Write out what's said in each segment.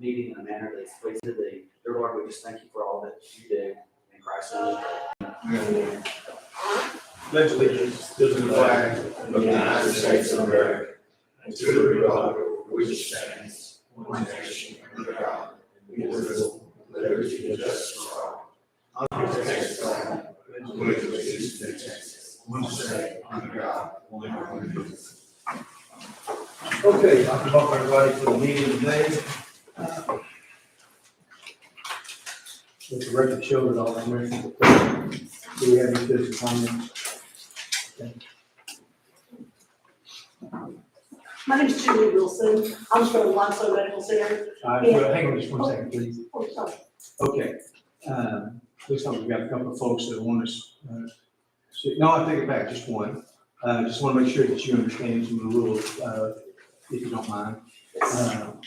meeting in a manner that's pleasing to thee. Dear Lord, we just thank you for all that you do in Christ's name. Pledge allegiance to the flag of the United States of America and to the republic for which it stands, one nation under God, indivisible, with liberty and justice for all. Under the next flag, pledge allegiance to Texas, one state under God, one nation. Okay, I'll welcome everybody to the meeting today. Let the record show that all the commissioners are present. Do we have any citizen comments? My name is Julie Wilson. I'm from Limestone Medical Center. Well, hang on just one second, please. Oh, sorry. Okay. Looks like we've got a couple of folks that want us, no, I take it back, just one. Just want to make sure that you understand some of the rules, if you don't mind.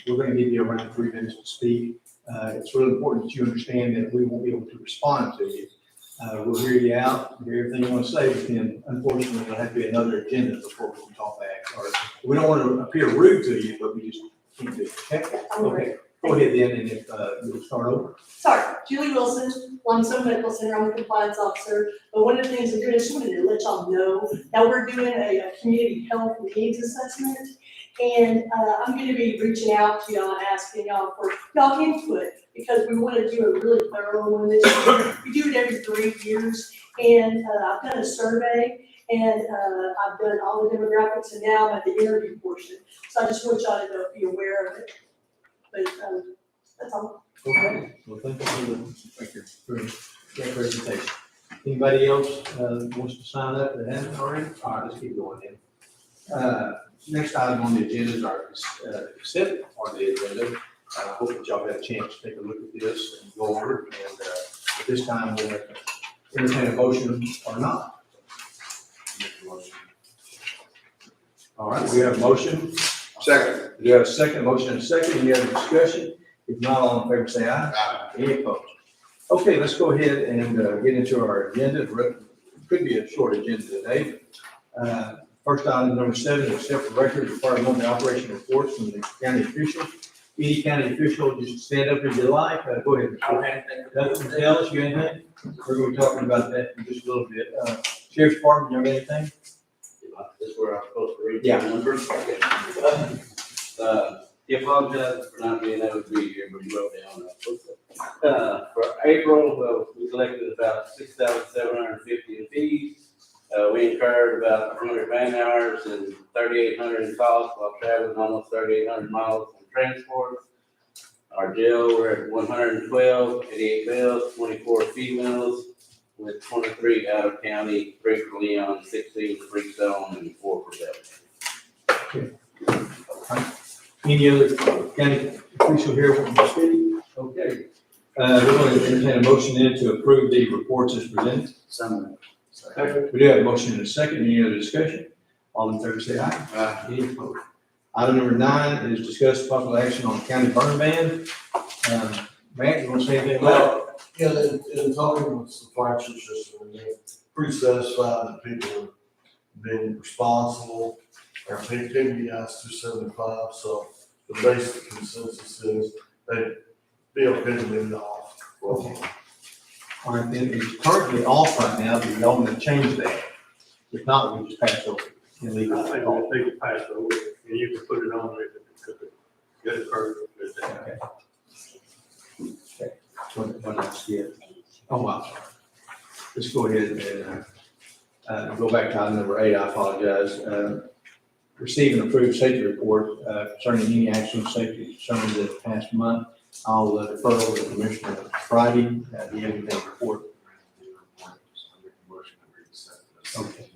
We're going to give you around 3 minutes to speak. It's really important that you understand that we won't be able to respond to you. We'll hear you out, hear everything you want to say, but then unfortunately there'll have to be another agenda before we can talk back. Or we don't want to appear rude to you, but we just can't do it. Okay? Okay. Go ahead then, and if you'll start over. Sorry, Julie Wilson, Limestone Medical Center. I'm a compliance officer. But one of the things I'm doing, I just wanted to let y'all know that we're doing a community health needs assessment. And I'm going to be reaching out to y'all and asking y'all for y'all input because we want to do a really thorough one this year. We do it every 3 years. And I've done a survey and I've done all the demographics and now I'm at the interview portion. So I just want y'all to be aware of it. But that's all. Okay. Well, thank you for that presentation. Anybody else wants to sign up that hasn't already? All right, let's keep going then. Next item on the agenda is our consent on the agenda. I hope that y'all had a chance to take a look at this and go over it. And at this time, we'll have to entertain a motion or not. All right, we have a motion. Second. We have a second, motion and a second. Any other discussion? If not, all in favor say aye. Aye. Any opposed? Okay, let's go ahead and get into our agenda. It could be a short agenda today. First item, number 7, accept the record of part of the operation reports from the county official. Any county official, just stand up if you like. Go ahead. Nothing else, you got anything? We're going to be talking about that in just a little bit. Sheriff's Department, you have anything? This is where I'm supposed to read Yeah. the numbers. Okay. I apologize for not being able to be here, but you wrote down. For April, we collected about 6,750 in fees. We incurred about 100 man hours and 3,800 in costs while traveling almost 3,800 miles in transport. Our jail, we're at 112, 88 males, 24 females, with 23 out of county, 3 for Leon, 16 for Freestone, and 4 for Devon. Any other county official here from the city? Okay. We're going to entertain a motion then to approve the reports as presented. We do have a motion and a second. Any other discussion? All in favor say aye. Aye. Any opposed? Item number 9 is discuss possible action on county burn ban. Matt, you want to say anything about it? Yeah, in talking with the fire chief system, they're pretty satisfied that people have been responsible. Our PPS 275, so the basic consensus is they'd be okay to leave it off. All right, then it's currently off right now, but we don't want to change that. If not, we just pass over and leave it I think off. they could pass over, and you can put it on there if it could occur. Okay. Okay. One else, yeah. Oh, wow. Let's go ahead and go back to item number 8. I apologize. Receive and approve safety report concerning any action safety concerns in the past month. I'll defer over to Commissioner Friday. Do you have anything to report? Okay.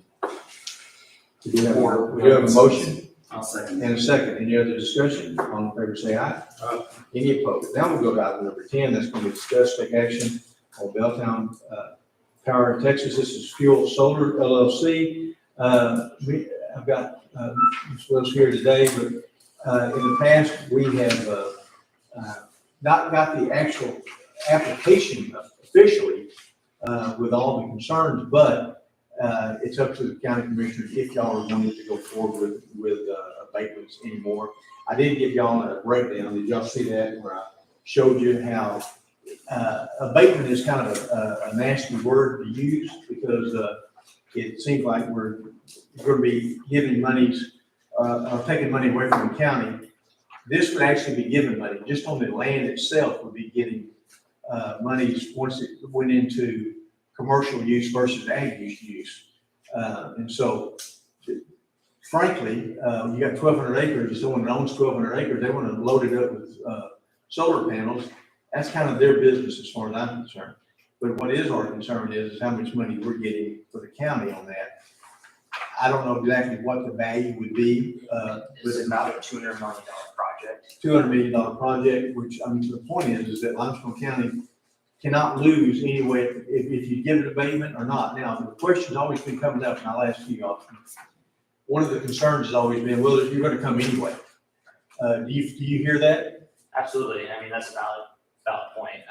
We do have a motion I'll second. and a second. Any other discussion? All in favor say aye. Aye. Any opposed? Now we'll go to item number 10. That's going to be discuss, take action on Belltown Power Texas. This is Fuel Solar LLC. I've got Ms. Wills here today, but in the past, we have not got the actual application officially with all the concerns, but It's up to the county commissioners if y'all are wanting to go forward with abatements anymore. I did give y'all a breakdown. Did y'all see that where I showed you how abatement is kind of a nasty word to use because it seems like we're going to be giving monies, taking money away from the county. This would actually be giving money, just on the land itself would be getting monies once it went into commercial use versus ag use. And so frankly, you got 1,200 acres, someone that owns 1,200 acres, they want to load it up with solar panels. That's kind of their business as far as I'm concerned. But what is our concern is how much money we're getting for the county on that. I don't know exactly what the value would be, but It's about a $200 million project. $200 million project, which, I mean, the point is that Limestone County cannot lose anyway if you give it abatement or not. Now, the question's always been coming up, and I'll ask you, Austin. One of the concerns has always been, well, you're gonna come anyway. Do you hear that? Absolutely, I mean, that's a valid point.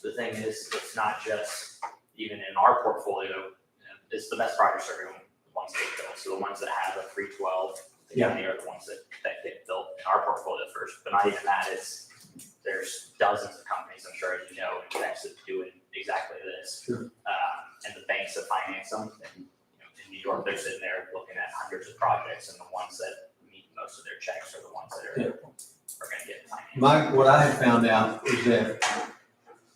The thing is, it's not just, even in our portfolio, it's the best projects are the ones that get built. So the ones that have a 312, the county are the ones that get built in our portfolio first. But not even that, there's dozens of companies, I'm sure, as you know, in Texas doing exactly this. Sure. And the banks that finance them, and in New York, they're sitting there looking at hundreds of projects, and the ones that meet most of their checks are the ones that are going to get financed. What I have found out is that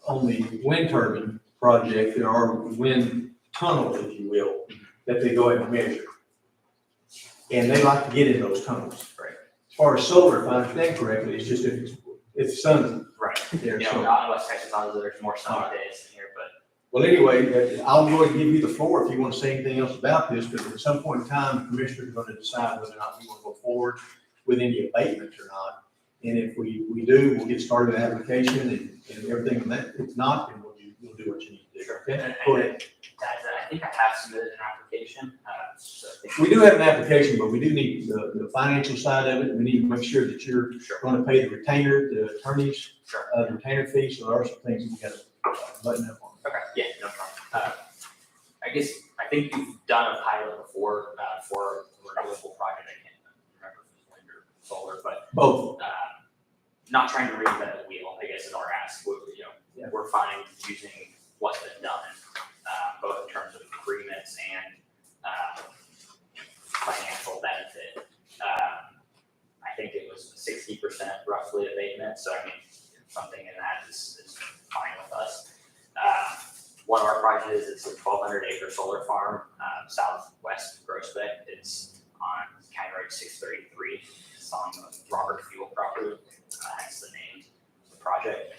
on the wind turbine project, there are wind tunnels, if you will, that they go ahead and measure. And they like to get in those tunnels. Right. As far as solar, if I understand correctly, it's just if the sun's Right. there. You know, So, out in West Texas, obviously, there's more sunny days in here, but well, anyway, I'll go ahead and give you the floor if you want to say anything else about this, because at some point in time, the commissioners are going to decide whether or not we want to go forward with any abatements or not. And if we do, we'll get started with the application and everything on that. If not, then we'll do what you need to do. Sure. Okay? And Go ahead. I think I have submitted an application, so I think. We do have an application, but we do need the financial side of it. We need to make sure that you're Sure. going to pay the retainer, the attorneys, Sure. the retainer fee. So there are some things that we got to button up on. Okay, yeah, no problem. I think you've done a pilot before, for a renewable project, I can't remember if it was wind or solar, but, Both. not trying to reinvent the wheel, I guess is our ask. We're fine using what's been done, both in terms of agreements and, financial benefit. I think it was 60% roughly abatement, so I mean, something in that is fine with us. One of our projects is a 1,200 acre solar farm, southwest Groesbeck. It's on County Road 633. It's on the Robert Fuel property, hence the name of the project.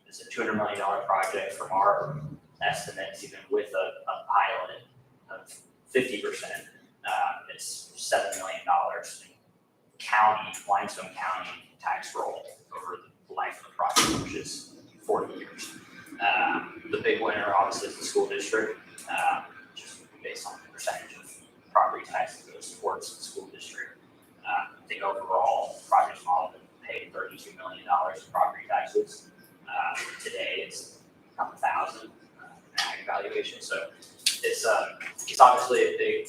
It's a $200 million project from our estimates, even with a pilot of 50%. It's $7 million in Limestone County tax roll over the life of the project, which is 40 years. The big winner obviously is the school district, just based on the percentage of property tax that goes towards the school district. I think overall, the project model paid $32 million in property taxes. Today it's a couple thousand in ag valuation, so it's obviously a big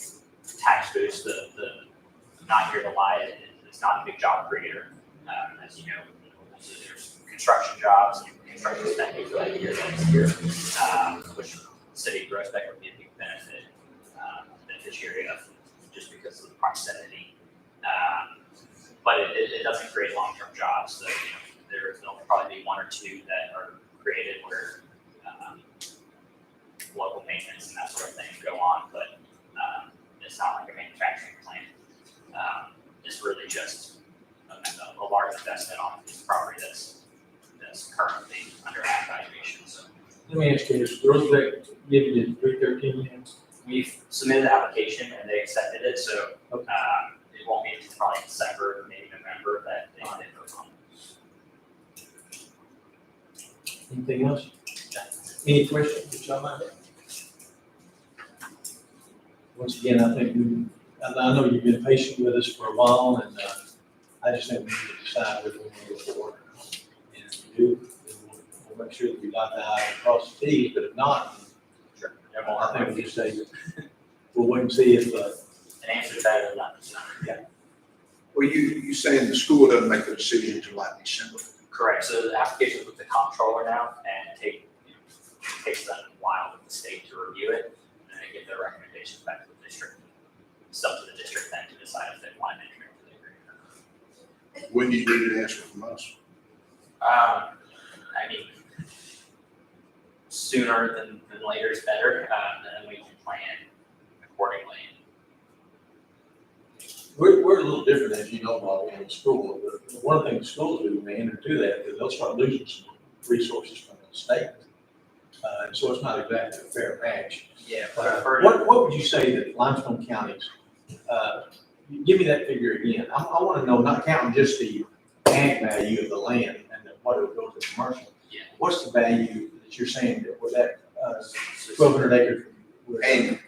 tax boost. I'm not here to lie, it's not a big job creator. As you know, there's construction jobs and construction spending for that year, next year, which the city of Groesbeck would be a big beneficiary of, just because of the proximity. But it doesn't create long-term jobs. So there'll probably be one or two that are created where local maintenance and that sort of thing go on, but it's not like a manufacturing plant. It's really just a large investment on a piece of property that's currently under ag valuation. So Let me ask you this, Groesbeck give you the 313 yet? we've submitted the application and they accepted it, so it won't be until probably December, maybe November that they vote on. Anything else? Any questions that y'all might have? Once again, I know you've been patient with us for a while, and I just think we need to decide whether we want to go forward. And if we do, then we'll make sure that we dot the i's and cross the t's, but if not, Sure. no I more. think we just say, we'll wait and see if, An answer better than nothing, so. Well, you saying the school doesn't make the decision until like December? Correct, so the application's with the comptroller now, and takes them a while with the state to review it, and they give their recommendations back to the district. It's up to the district then to decide if they want to enter into the agreement or not. When do you need an answer from us? I mean, sooner than later is better, then we can plan accordingly. we're a little different, as you know, Bobby, in school. But one of the things schools do when they enter into that, is they'll start losing some resources from the state. And so it's not exactly a fair match. Yeah, What would you say that Limestone counties, give me that figure again. I want to know, not counting just the ag value of the land and what it would go to commercial. Yeah. What's the value that you're saying that with that 1,200 acres? And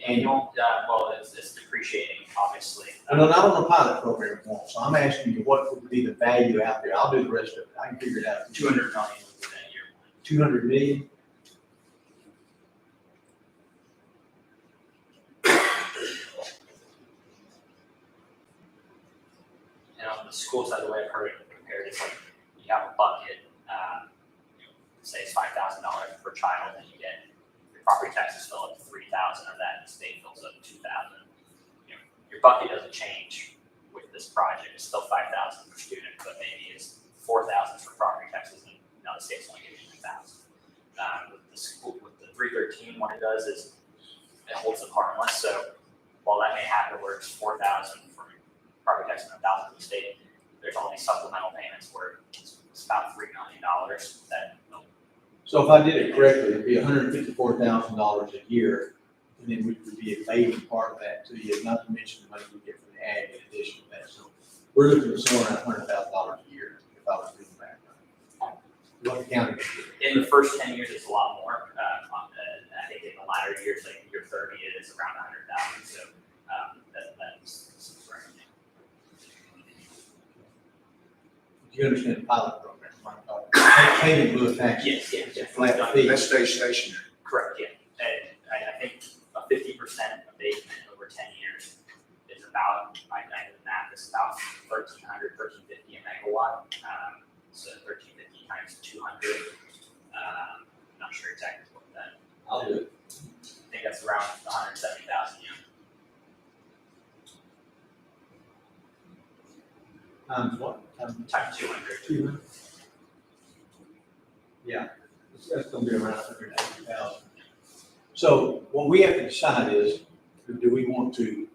Annual, well, it's depreciating, obviously. No, not on the pilot program, so I'm asking you, what would be the value out there? I'll do the rest of it. I can figure it out. 200 million would be that year. 200 million? And on the school side, the way I've heard it compared is like, you have a bucket, say it's $5,000 per child, and you get, your property taxes fill up to 3,000 of that, and the state fills up 2,000. Your bucket doesn't change with this project, it's still 5,000 per student, but maybe it's 4,000 for property taxes, and now the state's only giving you 2,000. With the school, with the 313, what it does is it holds them harmless, so while that may happen where it's 4,000 from property tax and 1,000 from the state, there's only supplemental payments where it's about $3 million that So if I did it correctly, it'd be $154,000 a year, and then we would be evading part of that to you, not to mention the money we get from the ag in addition to that. So we're looking at somewhere around $100,000 a year if I was doing that. What the county would do. in the first 10 years, it's a lot more. I think in the latter years, like year 30, it is around 100,000. So that's right. Do you understand the pilot program? Right? Payment in lieu of tax. Yes, Flat fee. that stays stationary. Correct, yeah. And I think a 50% abatement over 10 years is about, I did the math, it's about 1,300, 1,350 a megawatt. So 1,350 times 200. Not sure exactly what that. I'll do it. I think that's around 170,000. Times what? Times 200. 200? Yeah, that's gonna be around 180,000. So what we have to decide is, do we want to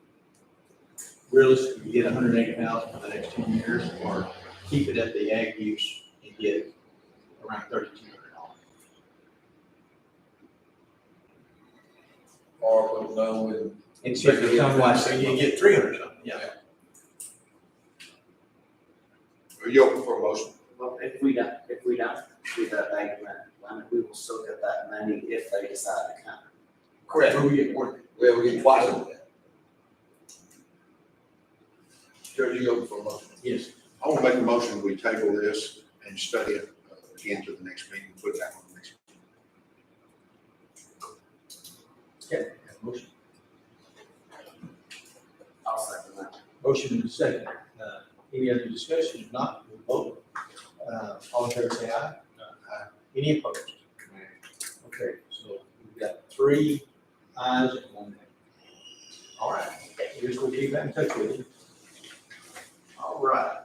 realistically get 180,000 for the next 10 years, or keep it at the ag use and get around $3,200? Or we'll know when. And see if it's otherwise, so you get 300 something, yeah. Are you open for a motion? Well, if we don't do that bank limit, we will still get that money if they decide to come. Correct. Where we get more. Well, we get twice of that. Jerry, you open for a motion? Yes. I want to make a motion, we table this and study it again to the next meeting, put it back on the next. Okay, motion. I'll second that. Motion and second. Any other discussion? If not, we'll vote. All in favor, say aye. Aye. Any opposed? Okay, so we've got 3 ayes and 1 nay. All right, I guess we'll be back in touch with you. All right.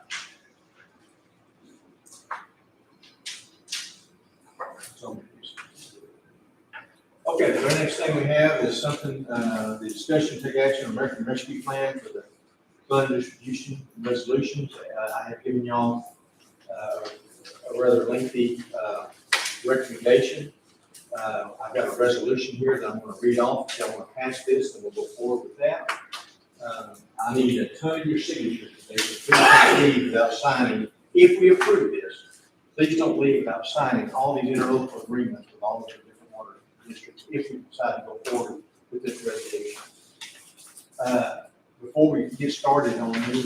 Okay, the very next thing we have is something, the discussion, take action on American Rescue Plan for the fund distribution resolutions. I have given y'all a rather lengthy recommendation. I've got a resolution here that I'm going to read off. If y'all want to pass this, then we'll go forward with that. I need a ton of your signatures today, so please don't leave without signing. If we approve this, please don't leave without signing all these interlocal agreements with all the different water districts if we decide to go forward with this resolution. Before we get started on any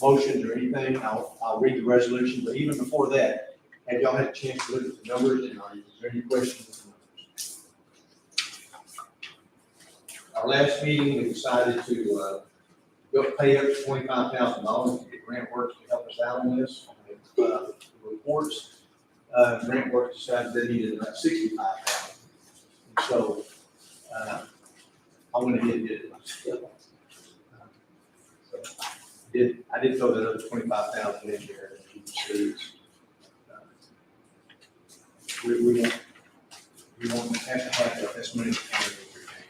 motions or anything, I'll read the resolution, but even before that, have y'all had a chance to look at the numbers, and is there any questions? our last meeting, we decided to, go pay up to $25,000 to get Grant Works to help us out on this, on the reports. Grant Works decided they needed about $65,000. And so, I went ahead and did it myself. I did throw that other 25,000 in there. We won't have to have that, that's money. to cover everything.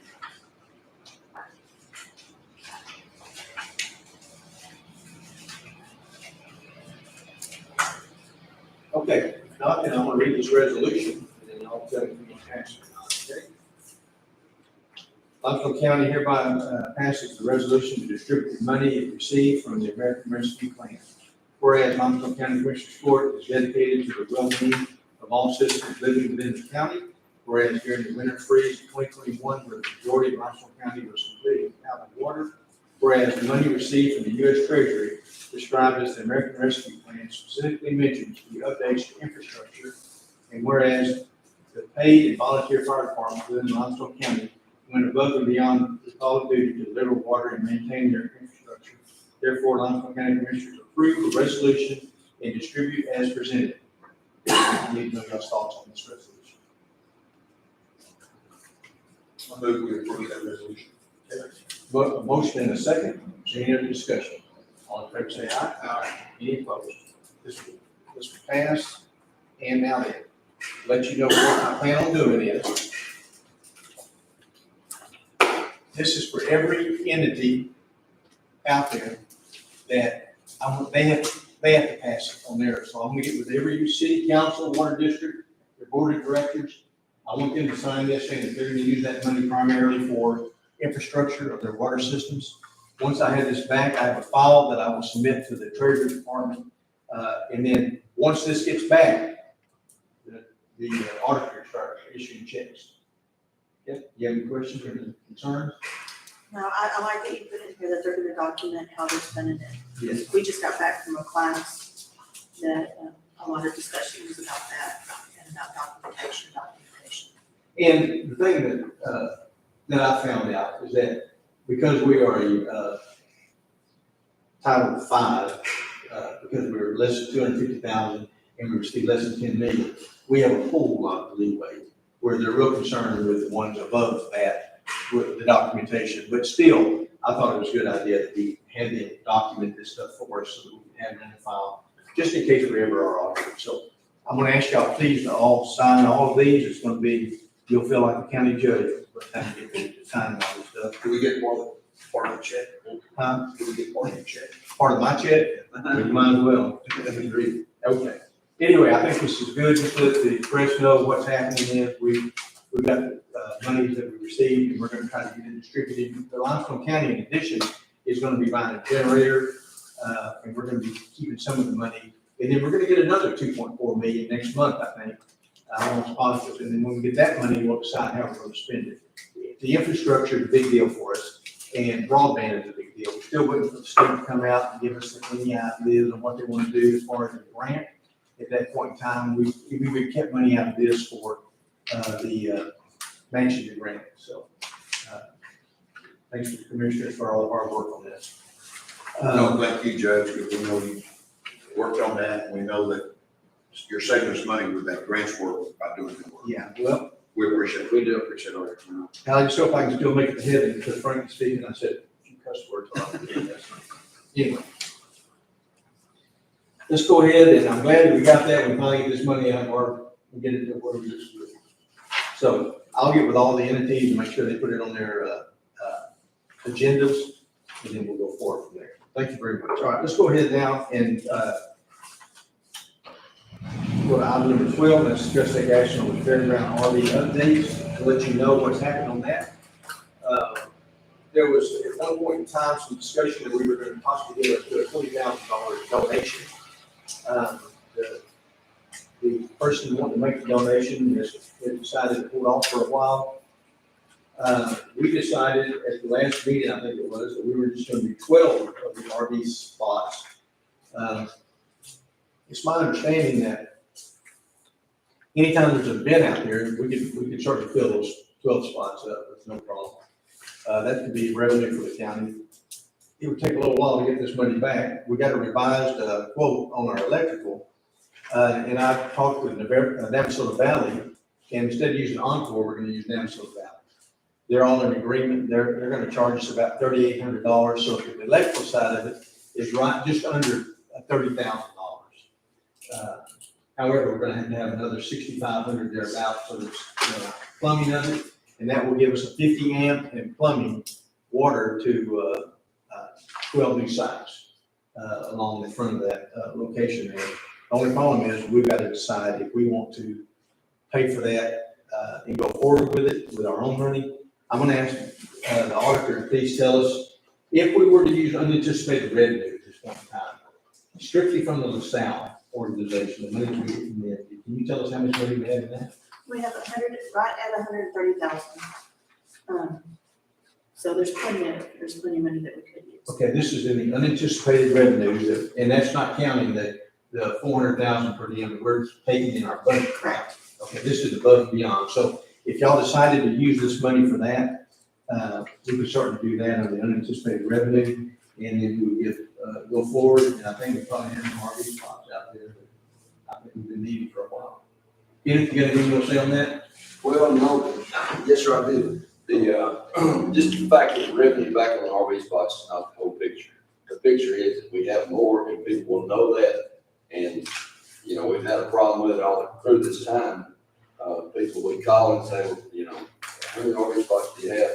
Okay, now then I'm gonna read this resolution, and then I'll tell you if you want to pass it or not, okay? Limestone County hereby passes the resolution to distribute the money it received from the American Rescue Plan. Whereas Limestone County Commissioners Court is dedicated to the well-being of all citizens living within the county. Whereas during the winter freeze of 2021, where the majority of Limestone County was completely out of water. Whereas the money received from the U.S. Treasury described as the American Rescue Plan specifically mentions the updates to infrastructure. And whereas the paid and volunteer fire departments within Limestone County went above and beyond the call of duty to deliver water and maintain their infrastructure. Therefore, Limestone County Commissioners approve the resolution and distribute as presented. I need to know y'all's thoughts on this resolution. I move we approve that resolution. But a motion and a second, is there any other discussion? All in favor say aye. Aye. Any opposed? This will pass. And now then, let you know what I plan on doing is, this is for every entity out there that they have to pass it on there. So I'm gonna get with every city council, water district, their board of directors. I want them to sign this saying that they're gonna use that money primarily for infrastructure of their water systems. Once I have this back, I have a file that I will submit to the Treasury Department. And then, once this gets back, the auditor starts issuing checks. Yep, you have any questions or any concerns? No, I like that you put in here that they're gonna document how they're spending it. Yes. We just got back from a class that, a lot of discussion was about that and about documentation. And the thing that I found out is that because we are a Title V, because we're less than 250,000 and we receive less than 10 million, we have a whole lot of leeway where they're real concerned with the ones above that, with the documentation. But still, I thought it was a good idea that we had them document this stuff for us so that we can have it in the file, just in case we ever are audited. So I'm gonna ask y'all please to all sign all of these. It's gonna be, you'll feel like a county judge by the time you get to sign all this stuff. Do we get part of the check? Huh? Do we get part of the check? Part of my check? We might as well. Okay. Anyway, I think this is good, just let the press know what's happening is we've got monies that we received and we're gonna try to get it distributed. The Limestone County in addition is gonna be buying a generator, and we're gonna be keeping some of the money. And then we're gonna get another 2.4 million next month, I think, on sponsors. And then when we get that money, we'll decide how we're gonna spend it. The infrastructure is a big deal for us, and broadband is a big deal. We're still waiting for the state to come out and give us any ideas on what they wanna do as far as the grant. At that point in time, we kept money out of this for the mansion grant. So thanks to the commissioners for all of our work on this. No, thank you, Judge, because we know you worked on that, and we know that you're saving us money with that grants work by doing the work. Yeah, well, We appreciate it. We do appreciate all your time. now I just hope I can still make it to heaven because Frank was speaking, I said a few cuss words. Anyway. Let's go ahead, and I'm glad that we got that, we finally get this money out of our, we get it to where we just do. So I'll get with all the entities and make sure they put it on their agendas, and then we'll go forward from there. Thank you very much. All right, let's go ahead now and go to item number 12, let's discuss take action on the fairground RV updates, to let you know what's happened on that. There was at one point in time some discussion that we were going to possibly give a $20,000 donation. The person who wanted to make the donation has decided to hold off for a while. We decided at the last meeting, I think it was, that we were just going to do 12 of the RV spots. It's my understanding that anytime there's an event out there, we could certainly fill those 12 spots up with no problem. That could be revenue for the county. It would take a little while to get this money back. We got a revised, quote on our electrical. And I talked with Navasota Valley, and instead of using Encore, we're gonna use Navasota Valley. They're all in agreement. They're gonna charge us about $3,800. So the electrical side of it is right, just under $30,000. However, we're gonna have to have another 6,500 thereabouts for this plumbing of it. And that will give us a 50 amp and plumbing water to 12 new sites along the front of that location there. The only problem is we've got to decide if we want to pay for that and go forward with it with our own money. I'm going to ask the auditor to please tell us if we were to use unanticipated revenue at this point in time, strictly from the LaSalle organization, the money we get from them. Can you tell us how much money we have in that? We have right at 130,000. So there's plenty of money that we could use. Okay, this is in the unanticipated revenues, and that's not counting the 400,000 per diem that we're taking in our budget. Correct. Okay, this is above and beyond. So if y'all decided to use this money for that, we could start to do that on the unanticipated revenue, and then we would go forward. And I think we probably have some RV spots out there that I think we've been needing for a while. Kenneth, you got anything to say on that? Well, no, yes, sir, I do. Just the fact that the revenue back on the RV spots is not the whole picture. The picture is that we have more and people will know that. And, you know, we've had a problem with it all through this time. People would call and say, well, you know, how many RV spots do you have?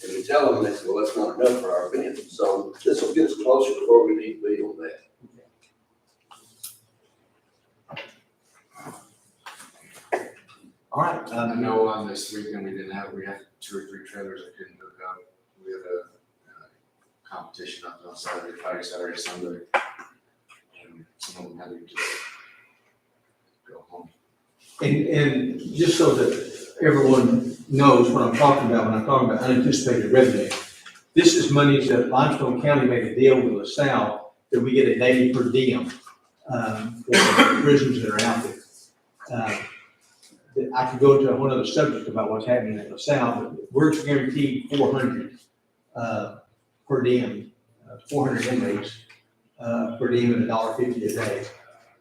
And we tell them, and they say, well, that's not enough for our event. So this will get us closer to where we need to be on that. All right. I know on this weekend, we had 2 or 3 trailers that couldn't hook up. We had a competition up on Saturday, Friday, Saturday, Sunday. And some of them had to just go home. And just so that everyone knows what I'm talking about when I'm talking about unanticipated revenue, this is monies that Limestone County made a deal with LaSalle that we get a daily per diem for the prisoners that are out there. I could go to one other subject about what's happening at LaSalle, but we're guaranteed 400 per diem, 400 inmates per diem and $1.50 a day,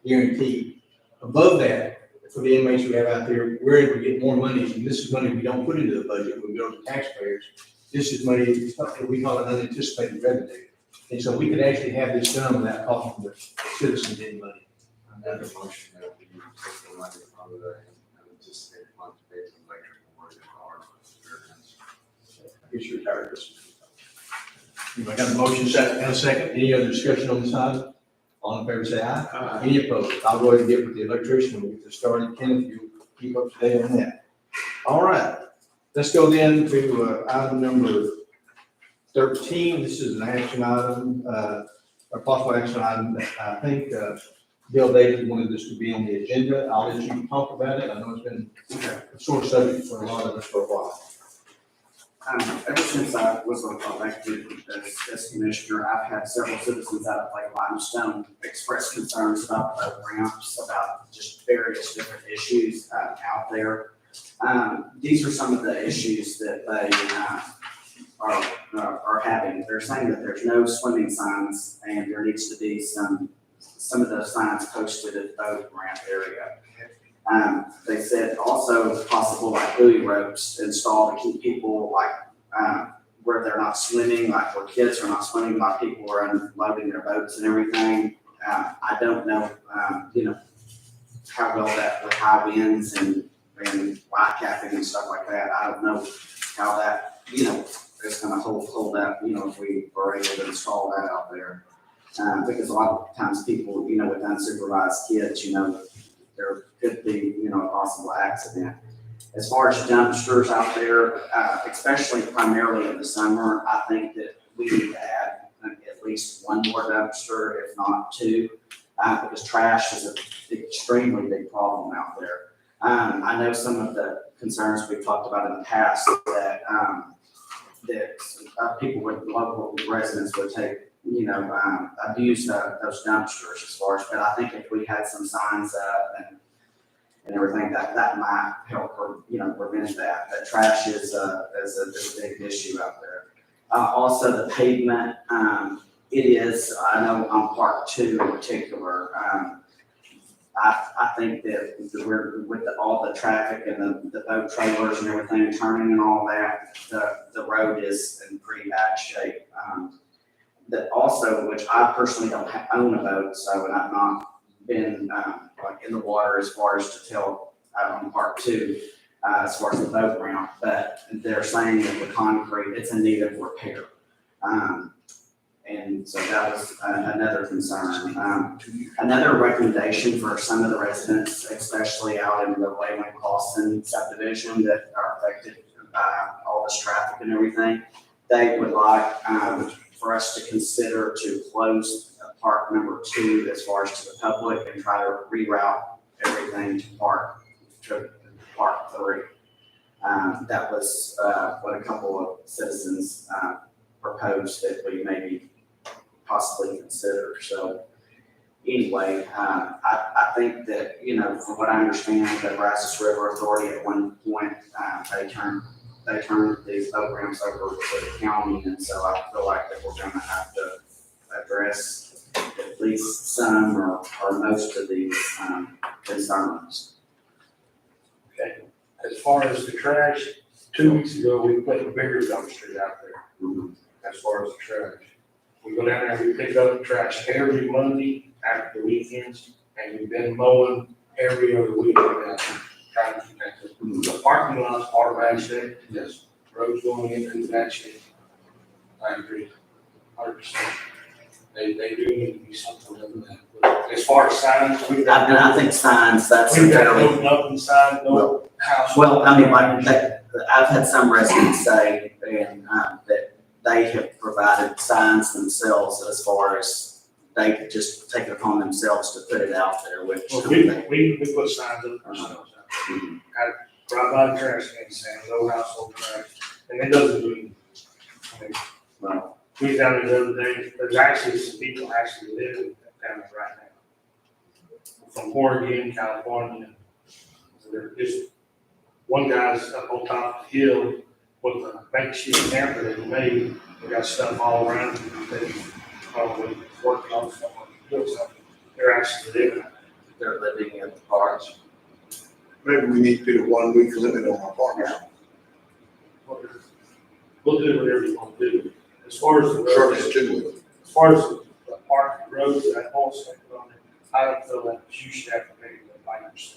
guaranteed. Above that, for the inmates we have out there, we're able to get more money, and this is money we don't put into the budget, we go to taxpayers. This is money that we call an unanticipated revenue. And so we could actually have this done without costing the citizens any money. I have a motion that we take the money from the unanticipated fund to pay for electrical work and I guess you're tired of this. Anybody got a motion and a second? Any other discussion on this item? All in favor, say aye. Any opposed? I'll go ahead and get with the electrician and we'll get this started. Kenneth, you keep up to date on that. All right, let's go then to item number 13. This is an action item, a possible action item that I think Bill Davis wanted this to be on the agenda. I'll let you talk about it. I know it's been a sore subject for a lot of us for a while. Ever since I was elected as commissioner, I've had several citizens out of Lake Limestone express concerns about the ramps, about just various different issues out there. These are some of the issues that they are having. They're saying that there's no swimming signs and there needs to be some of those signs posted at the boat ramp area. They said also possible like buoy ropes installed to keep people like where they're not swimming, like where kids are not swimming, like people are unloading their boats and everything. I don't know, how well that with high winds and white capping and stuff like that. I don't know how that, is gonna hold up, if we were able to install that out there. Because a lot of times people, with unsupervised kids, there could be, a possible accident. As far as dumpsters out there, especially primarily in the summer, I think that we need to add at least one more dumpster, if not 2, because trash is an extremely big problem out there. I know some of the concerns we've talked about in the past that people with local residents would take, abuse those dumpsters as far as, but I think if we had some signs up and everything, that might help, prevent that. But trash is a big issue out there. Also the pavement, it is, I know on part two in particular, I think that we're, with all the traffic and the boat trailers and everything turning and all that, the road is in pretty bad shape. That also, which I personally don't own a boat, so, and I've not been, like in the water as far as to tell, on part two, as far as the boat ramp, but they're saying that the concrete, it's in need of repair. And so that was another concern. Another recommendation for some of the residents, especially out in the Wayland Clawson subdivision that are affected by all this traffic and everything, they would like, for us to consider to close park number 2 as far as to the public and try to reroute everything to park 3. That was, what a couple of citizens, proposed that we maybe possibly consider. So anyway, I think that, you know, from what I understand, the Brazos River Authority at one point, they turned these boat ramps over to the county, and so I feel like that we're gonna have to address at least some or most of these, concerns. Okay. As far as the trash, 2 weeks ago, we put a bigger dumpster out there. As far as the trash, we go down there, we pick up trash every Monday after the weekends, and we've been mowing every other week down there, trying to connect it. The parking lots are bad shape. Yes. Roads going into bad shape. I agree, 100%. They do need to be something other than that. As far as signs, we've got. And I think signs, that's. We've got no nothing signs, no house. Well, I mean, like, I've had some residents say, and, that they have provided signs themselves as far as they could just take it upon themselves to put it out there, which. Well, we put signs up ourselves. Drive by the trash can saying no household trash, and it doesn't do. I mean, Well, we was down there the other day, there's actually some people actually living down there right now. From Oregon, California. So they're just, one guy's up on top of the hill with a makeshift camper that he made. They got stuff all around him. They probably working on something, doing something. They're actually living out there. they're living in the parks. Maybe we need to put a 1 week limit on our partners. We'll do whatever you want to do. As far as the Sure, roads, it's 2 weeks. as far as the park, the roads, that whole section on it, I don't feel that you should have to pay the 5%.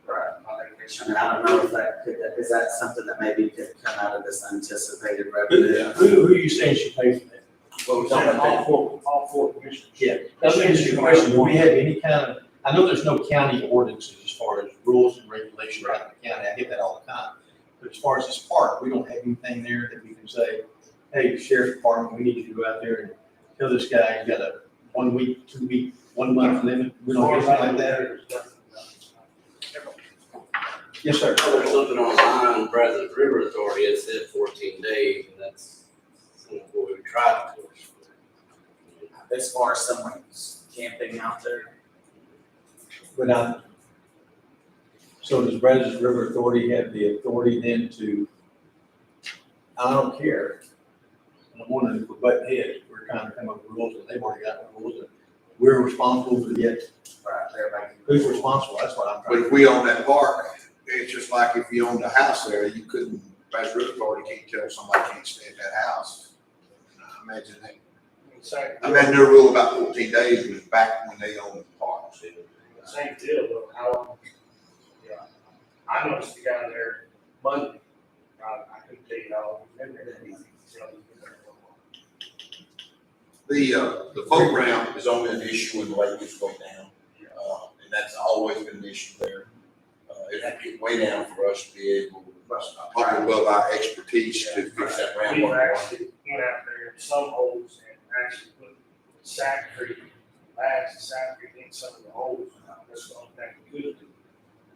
Right. I think they should. I mean, I don't know if that could, is that something that maybe could come out of this anticipated revenue? Who are you saying should pay for that? Well, we're talking all four commissioners. Yeah, that's an interesting question. Do we have any kind of, I know there's no county ordinances as far as rules and regulations around the county. I get that all the time. But as far as this park, we don't have anything there that we can say, hey, sheriff's department, we need you to go out there and tell this guy he's got a 1 week, 2 week, 1 month limit. We don't have anything like that. Yes, sir. There's something online, Brazos River Authority, it said 14 days, and that's what we tried to. As far as someone camping out there? But so does Brazos River Authority have the authority then to, I don't care. I'm wondering if we're butting heads, we're trying to come up with rules and they've already got the rules and we're responsible for yet. Right, everybody. Who's responsible? That's what I'm But trying if to. we own that park, it's just like if you owned a house there, you couldn't, Brazos River Authority can't tell somebody can't stay at that house. I imagine that. I imagine their rule about 14 days was back when they owned the park. Same deal, but how, yeah, I noticed the guy there Monday, I couldn't tell you how long he's been there. The boat ramp is only an issue when the lake is way down, and that's always been an issue there. It'd have to get way down for us to be able, probably above our expertise to fix that ramp. We actually went out there in some holes and actually put Sackcrete, Sackcrete in some of the holes. That's the only thing we could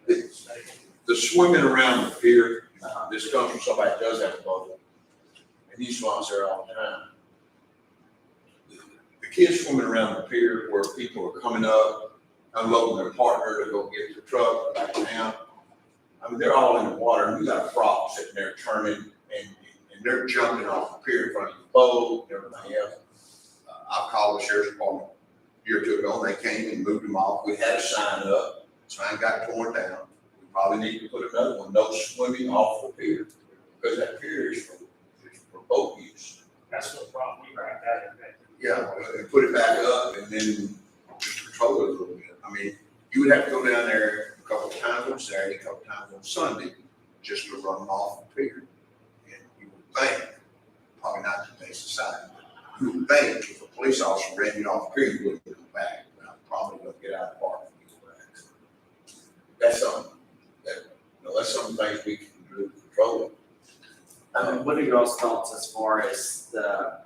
do. The swimming around the pier, this comes from somebody that does have a boat, and he swims there all the time. The kids swimming around the pier where people are coming up, unloading their partner to go get the truck back down. I mean, they're all in the water, and we got a frog sitting there turning, and they're jumping off the pier in front of the boat and everything else. I called the sheriff's department a year or two ago, and they came and moved them off. We had a sign up, sign got torn down. We probably need to put another one, no swimming off the pier, because that pier is for boat use. That's no problem, we write that in there. Yeah, and put it back up and then just control it a little bit. I mean, you would have to go down there a couple of times on Saturday, a couple of times on Sunday, just to run them off the pier. And you would think, probably not today's society, but you would think if a police officer ran you off the pier, you wouldn't come back. But probably wouldn't get out of the park and go back. That's something that's some things we can do to control it. What are y'all's thoughts as far as the,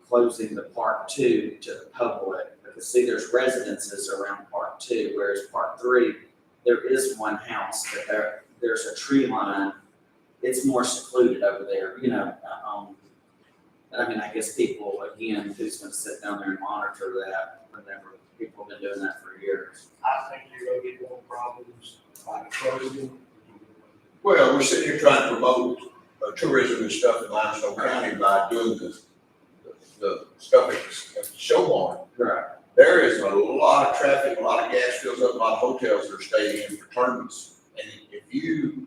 closing the Part 2 to the public? Because see, there's residences around Part 2, whereas Part 3, there is one house, but there's a tree line. It's more secluded over there, you know, I mean, I guess people, again, who's gonna sit down there and monitor that whenever people have been doing that for years? I think you're gonna get more problems by closing. Well, we're sitting here trying to promote tourism and stuff in Limestone County by doing the stuff at the show barn. Right. There is a lot of traffic, a lot of gas fills up, a lot of hotels that are staying in for tournaments. And if you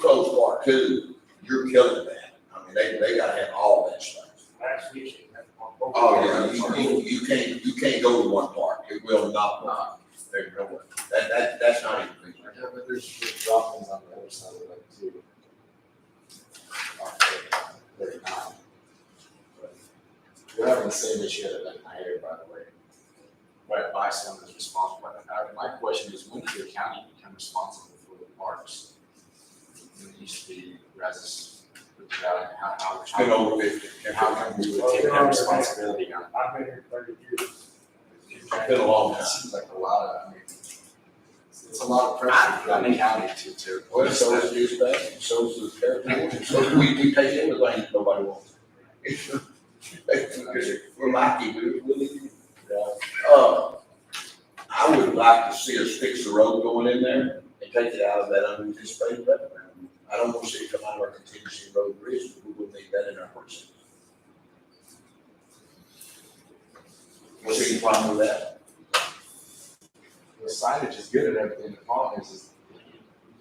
close Part 2, you're killing that. I mean, they gotta have all that stuff. Last weekend, that's one. Oh, yeah, you can't go to one park. It will not work. There's no way. That's not even feasible. Yeah, but there's drop-ins on the other side of that too. They're not. But we're having the same issue at Event Night, by the way. Right, by someone is responsible. My question is, when did the county become responsible for the parks? It used to be Raz's, It's been over 50. how come we would take that responsibility on? I've been here 30 years. It's been a long It time. seems like a lot of, I mean, it's a lot of pressure on the county to. Well, so is dispatch, so is the territory, so we take everything that nobody wants. We're lucky, we really do. I would like to see us fix the road going in there and take it out of that unanticipated revenue. I don't want to see it come out of our contingency road bridge, but we will need that in our purse. What's any problem with that? The signage is good and everything, the problem is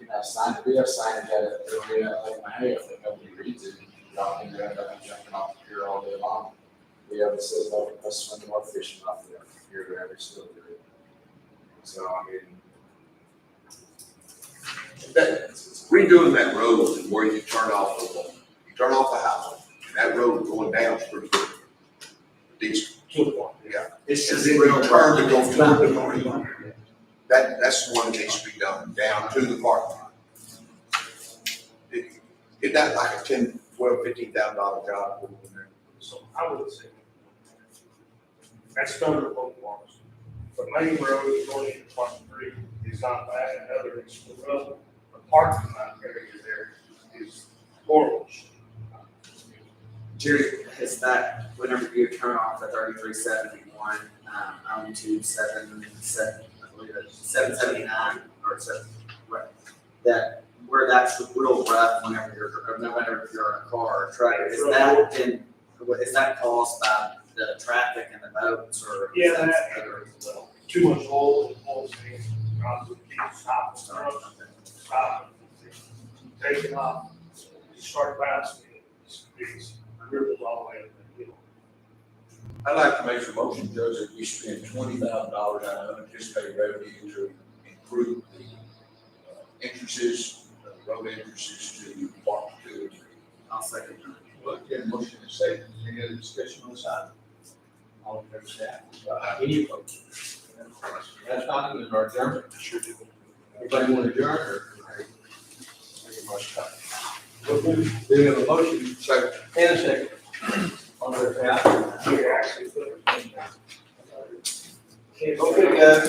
you can have signage, we have signage at an area like my house, that nobody reads it, dropping there, and jumping off the pier all day long. We have it says, oh, us swimming or fishing off there, here to every still do it. So, I mean. That, redoing that road where you turn off the house, and that road going down is pretty good. Decent. To the point. Yeah. It's And just then real you turn to rough. go to the parking. That's the one that needs to be done, down to the parking lot. Is that like a $10,000, $12,000, $15,000 job? So I would say that's done to both parts. The main road going into Part 3 is not bad, another is well, the parking lot area there is horrible. Jerry, is that whenever you turn off the 3371, onto 779 or 7, right? That, where that's real rough whenever you're in a car or truck, is that caused by the traffic and the boats or? Yeah, is that, other- too much oil and oil stains, stop, take it off, start bouncing, it's dribbles all the way up the hill. I'd like to make a motion, Judge, that we spend $20,000 out of unanticipated revenue to improve the entrances, road entrances to Part 2 and 3. I'll second that. Well, again, motion is second. Any other discussion on the side? All in favor, say aye. Any opposed? Last item is our adjournment. Anybody want to adjourn or? Make a motion. Do we have a motion? Second. And a second. All in favor, say aye. We actually put it in. Okay, guys.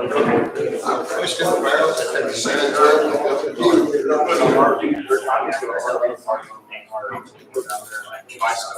Question the barrels at the San Andreas.